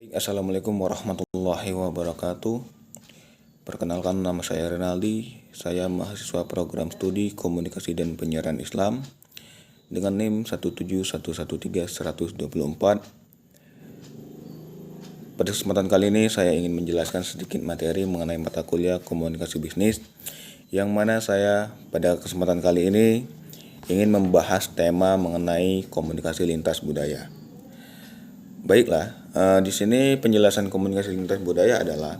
Assalamualaikum warahmatullahi wabarakatuh. Perkenalkan, nama saya Renaldi. Saya mahasiswa program studi Komunikasi dan Penyiaran Islam dengan NIM 17113-124. Pada kesempatan kali ini saya ingin menjelaskan sedikit materi mengenai mata kuliah Komunikasi Bisnis, yang mana saya pada kesempatan kali ini ingin membahas tema mengenai komunikasi lintas budaya. Baiklah, di sini penjelasan komunikasi lintas budaya adalah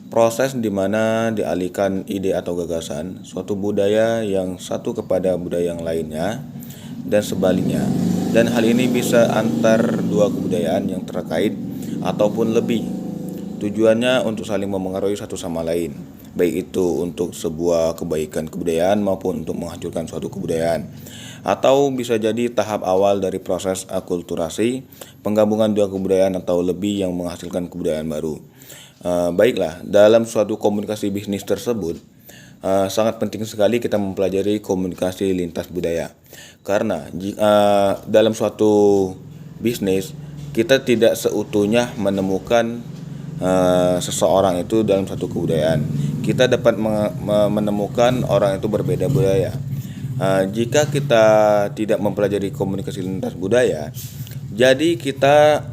proses di mana dialihkan ide atau gagasan suatu budaya yang satu kepada budaya yang lainnya dan sebaliknya. Dan hal ini bisa antar dua kebudayaan yang terkait ataupun lebih. Tujuannya untuk saling memengaruhi satu sama lain, baik itu untuk sebuah kebaikan kebudayaan maupun untuk menghancurkan suatu kebudayaan. Atau bisa jadi tahap awal dari proses akulturasi, penggabungan dua kebudayaan atau lebih yang menghasilkan kebudayaan baru. Baiklah, dalam suatu komunikasi bisnis tersebut, sangat penting sekali kita mempelajari komunikasi lintas budaya. Karena dalam suatu bisnis, kita tidak seutuhnya menemukan seseorang itu dalam satu kebudayaan. Kita dapat menemukan orang itu berbeda budaya. Jika kita tidak mempelajari komunikasi lintas budaya, jadi kita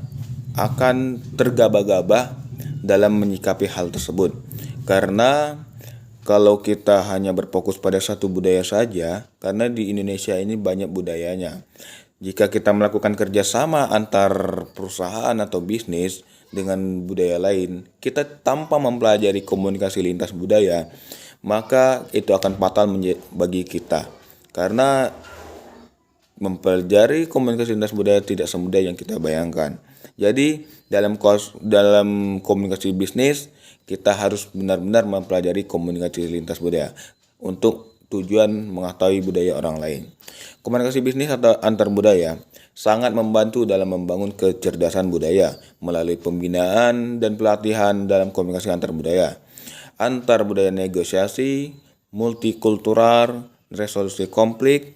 akan tergabah-gabah dalam menyikapi hal tersebut. Karena kalau kita hanya berfokus pada satu budaya saja, karena di Indonesia ini banyak budayanya. Jika kita melakukan kerjasama antar perusahaan atau bisnis dengan budaya lain, kita tanpa mempelajari komunikasi lintas budaya, maka itu akan fatal bagi kita. Karena mempelajari komunikasi lintas budaya tidak semudah yang kita bayangkan. Jadi dalam komunikasi bisnis, kita harus benar-benar mempelajari komunikasi lintas budaya untuk tujuan mengetahui budaya orang lain. Komunikasi bisnis atau antar budaya sangat membantu dalam membangun kecerdasan budaya melalui pembinaan dan pelatihan dalam komunikasi antar budaya negosiasi, multikultural, resolusi konflik,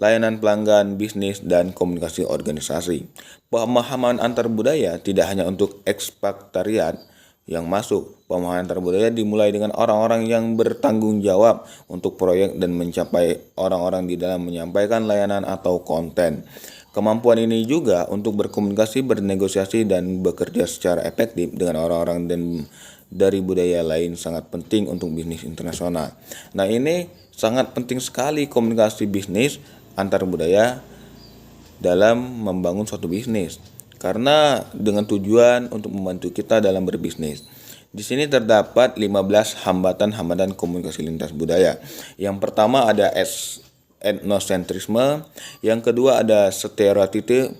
layanan pelanggan, bisnis, dan komunikasi organisasi. Pemahaman antar budaya tidak hanya untuk ekspatriat yang masuk. Pemahaman antar budaya dimulai dengan orang-orang yang bertanggung jawab untuk proyek dan mencapai orang-orang di dalam menyampaikan layanan atau konten. Kemampuan ini juga untuk berkomunikasi, bernegosiasi, dan bekerja secara efektif dengan orang-orang dari budaya lain sangat penting untuk bisnis internasional. Nah, ini sangat penting sekali komunikasi bisnis antar budaya dalam membangun suatu bisnis, karena dengan tujuan untuk membantu kita dalam berbisnis. Di sini terdapat 15 hambatan komunikasi lintas budaya. Yang pertama ada etnosentrisme, yang kedua ada stereotip,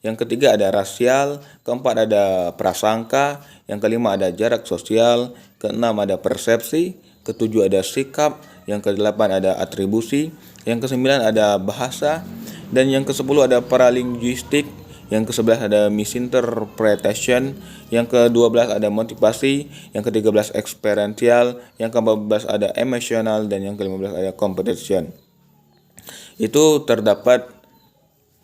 yang ketiga ada rasial, keempat ada prasangka, yang kelima ada jarak sosial, keenam ada persepsi, ketujuh ada sikap, yang kedelapan ada atribusi, yang kesembilan ada bahasa, dan yang kesepuluh ada paralinguistik, yang ke-11 ada misinterpretation, yang ke-12 ada motivasi, yang ke-13 experiential, yang ke-14 ada emotional, dan yang ke-15 ada competition. Itu terdapat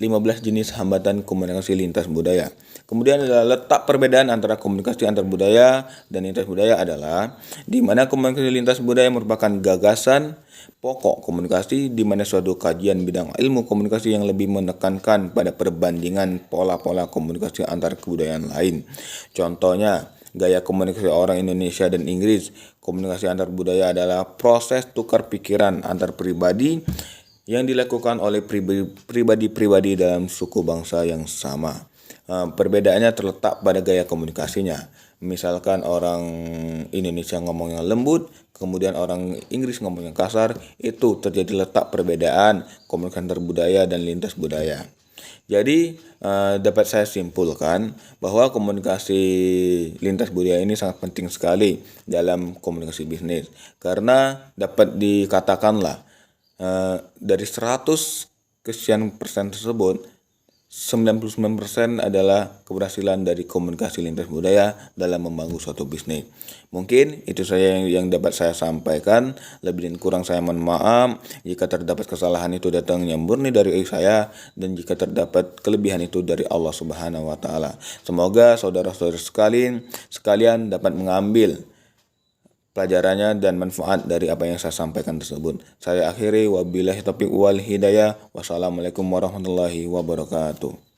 15 jenis hambatan komunikasi lintas budaya. Kemudian adalah letak perbedaan antara komunikasi antar budaya dan lintas budaya adalah di mana komunikasi lintas budaya merupakan gagasan pokok komunikasi, di mana suatu kajian bidang ilmu komunikasi yang lebih menekankan pada perbandingan pola-pola komunikasi antar kebudayaan lain. Contohnya, gaya komunikasi orang Indonesia dan Inggris. Komunikasi antar budaya adalah proses tukar pikiran antar pribadi yang dilakukan oleh pribadi-pribadi dalam suku bangsa yang sama. Perbedaannya terletak pada gaya komunikasinya. Misalkan orang Indonesia ngomongnya lembut, kemudian orang Inggris ngomongnya kasar, itu terjadi letak perbedaan komunikasi antar budaya dan lintas budaya. Jadi dapat saya simpulkan bahwa komunikasi lintas budaya ini sangat penting sekali dalam komunikasi bisnis, karena dapat dikatakanlah dari 100 sekian persen tersebut, 99% adalah keberhasilan dari komunikasi lintas budaya dalam membangun suatu bisnis. Mungkin itu saja yang dapat saya sampaikan. Lebih dan kurang saya mohon maaf. Jika terdapat kesalahan itu datangnya murni dari saya, dan jika terdapat kelebihan itu dari Allah Subhanahu wa taala. Semoga saudara-saudara sekalian dapat mengambil pelajarannya dan manfaat dari apa yang saya sampaikan tersebut. Saya akhiri, wabillahi taufiq wal hidayah. Wassalamualaikum warahmatullahi wabarakatuh.